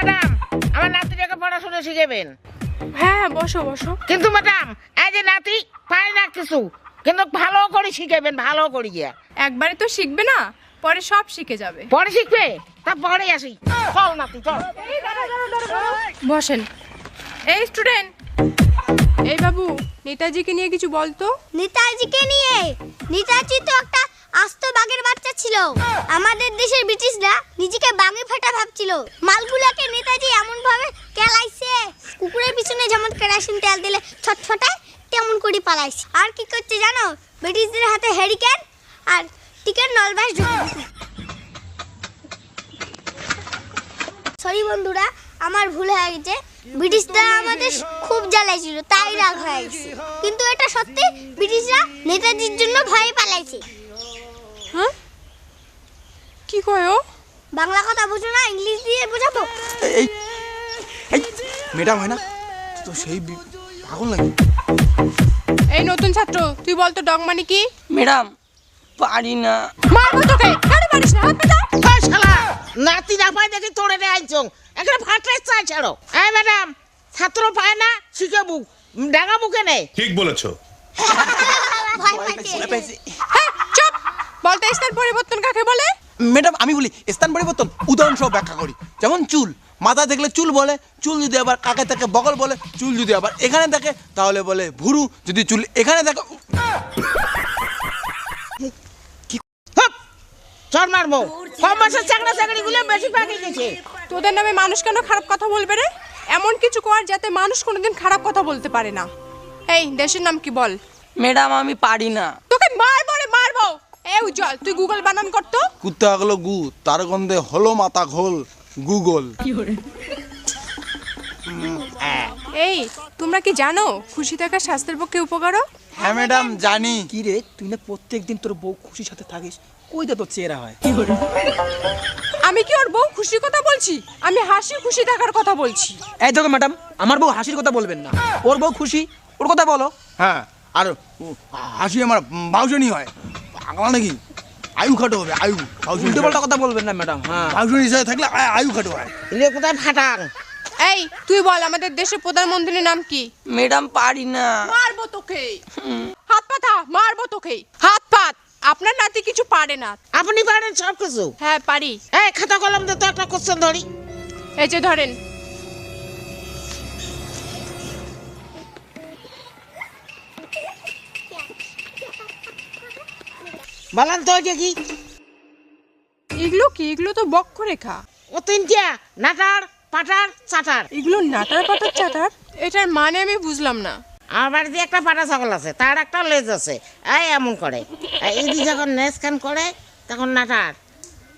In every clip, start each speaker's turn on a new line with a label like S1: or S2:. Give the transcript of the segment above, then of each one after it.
S1: Madam, আমার নাতিটাকে পড়াশোনা শিখাবেন।
S2: হ্যাঁ বসো বসো।
S1: কিন্তু ম্যাডাম, এই যে নাতি পায় না কিছু, কিন্তু ভালো করে শিখাবেন, ভালো করে গিয়া।
S2: একবারে তো শিখবে না, পরে সব শিখে যাবে।
S1: পরে শিখবে, তা পরে আসি। চল নাতি চল।
S2: বসেন। এই স্টুডেন্ট, এই বাবু, নেতাজিকে নিয়ে কিছু বলতো।
S3: নেতাজিকে নিয়ে? নেতাজি তো একটা আস্ত বাঘের বাচ্চা ছিল। আমাদের দেশের ব্রিটিশরা নিজেকে বাঘে ফাটা ভাবছিল। মালগুলাকে নেতাজি এমন ভাবে কেলাইছে, কুকুরের পিছনে যেমন কেরোসিন তেল দিলে ছটফটায় তেমন করে পালাইছে। আর কি করছে জানো? ব্রিটিশদের হাতে হেরিকেন আর টিকের নলবাস ঢুকে। সরি বন্ধুরা, আমার ভুল হয়ে গেছে। ব্রিটিশরা আমাদের খুব জ্বালাইছিল, তাই রাগ হয়ে গেছে। কিন্তু এটা সত্যি, ব্রিটিশরা নেতাজির জন্য ভয়ে পালাইছে।
S2: হ্যাঁ, কি কয় ও?
S3: বাংলা কথা বুঝো না, ইংলিশ দিয়ে বোঝাবো?
S4: এই এই ম্যাডাম হয় না তো সেই পাগল নাকি?
S2: এই নতুন ছাত্র, তুই বলতো ডগ মানে কি?
S5: ম্যাডাম পারি না।
S2: মারবো তোকে। কেন পারিস না? হাত পাতা।
S1: ওই শালা, নাতি না পায় দেখি তোড়ে রে আইছো, একটা ফাটাই চাই ছাড়ো। এই ম্যাডাম, ছাত্র পায় না শিখাবো, ডাঙা মুখে নেই।
S6: ঠিক বলেছো।
S3: ভয় পাইছে।
S2: হ্যাঁ, চুপ। বলতে স্থান পরিবর্তন কাকে বলে?
S4: ম্যাডাম আমি বলি স্থান পরিবর্তন উদাহরণ সহ ব্যাখ্যা করি। যেমন চুল, মাথা দেখলে চুল বলে, চুল যদি আবার কাকে থাকে বগল বলে, চুল যদি আবার এখানে থাকে তাহলে বলে ভুরু, যদি চুল এখানে থাকে।
S1: চল মারবো, কম বয়সের চাকরা চাকরি গুলো বেশি পাকি গেছে।
S2: তোদের নামে মানুষ কেন খারাপ কথা বলবে রে? এমন কিছু কর যাতে মানুষ কোনোদিন খারাপ কথা বলতে পারে না। এই দেশের নাম কি বল?
S5: ম্যাডাম আমি পারি না।
S2: তোকে মারবো রে, মারবো। এই উজ্জ্বল, তুই গুগল বানান করতো।
S4: কুত্তা হলো গু, তার গন্ধে হলো মাথা ঘোল, গুগল।
S2: এই তোমরা কি জানো খুশি থাকা স্বাস্থ্যের পক্ষে উপকারও?
S4: হ্যাঁ ম্যাডাম জানি।
S7: কি রে, তুই না প্রত্যেকদিন তোর বউ খুশির সাথে থাকিস, কইতে তোর চেহারা হয়।
S2: আমি কি ওর বউ খুশির কথা বলছি? আমি হাসি খুশি থাকার কথা বলছি।
S7: এই দেখো ম্যাডাম, আমার বউ হাসির কথা বলবেন না, ওর বউ খুশি, ওর কথা বলো।
S4: হ্যাঁ, আর হাসি আমার বাউজনি হয়। পাগল নাকি? আয়ু খাটো হবে, আয়ু।
S7: উল্টো পাল্টা কথা বলবেন না ম্যাডাম। হ্যাঁ,
S4: বাউজনি হিসাবে থাকলে আয়ু খাটো হয়।
S1: এলে কোথায় ফাটাং?
S2: এই তুই বল, আমাদের দেশের প্রধানমন্ত্রীর নাম কি?
S5: ম্যাডাম পারি না।
S2: মারবো তোকে। হাত পাতা, মারবো তোকে। হাত পাত। আপনার নাতি কিছু পারে না।
S1: আপনি পারেন সব কিছু?
S2: হ্যাঁ পারি।
S1: এই খাতা কলম দে তো, একটা কোশ্চেন ধরি।
S2: এই যে ধরেন।
S1: বলেন তো এটা কি?
S2: এগুলো কি? এগুলো তো বক্ষরেখা।
S1: ও তিনটা, নাটার, পাটার, চাটার।
S2: এগুলো নাটার পাটার চাটার? এটার মানে আমি বুঝলাম না।
S1: আমার বাড়িতে একটা পাটা ছাগল আছে, তার একটা লেজ আছে, এই এমন করে। ইদি যখন নেজ খান করে তখন নাটার,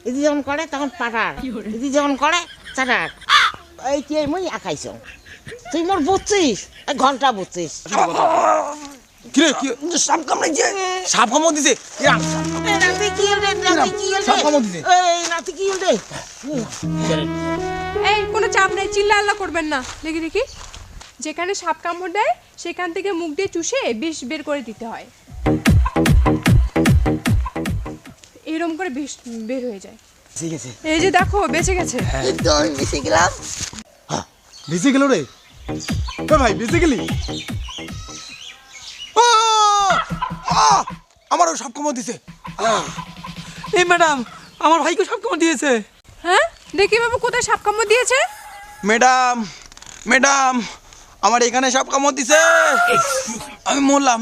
S1: ইদি যখন করে তখন পাটার, ইদি যখন করে চাটার। এই কি মুই আঁকাইছ? তুই মোর বুঝছিস? এই ঘন্টা বুঝছিস?
S4: কি রে, কি
S5: সাপ কামড়াইছে।
S4: সাপ কামড় দিছে?
S1: এই নাতি কি হল রে? নাতি কি হল
S4: সাপ কামড়
S1: রে?
S4: দিছে?
S1: এই নাতি কি হল রে?
S2: এই কোনো চাপ নাই, চিল্লা আল্লাহ করবেন না। দেখি দেখি, যেখানে সাপ কামড় দেয় সেখান থেকে মুখ দিয়ে চুষে বিষ বের করে দিতে হয়। এরকম করে বিষ বের হয়ে যায়।
S4: ঠিক আছে।
S2: এই যে দেখো, বেঁচে গেছে।
S5: তো আমি মিশে গেলাম।
S4: বেঁচে গেল রে? এ ভাই বেঁচে গেলি? আমারও সাপ কামড় দিছে।
S7: এই ম্যাডাম, আমার ভাইকে সব কামড় দিয়েছে।
S2: হ্যাঁ, দেখি বাবু কোথায় সাপ কামড় দিয়েছে।
S4: ম্যাডাম, ম্যাডাম, আমার এখানে সাপ কামড় দিছে, আমি মরলাম।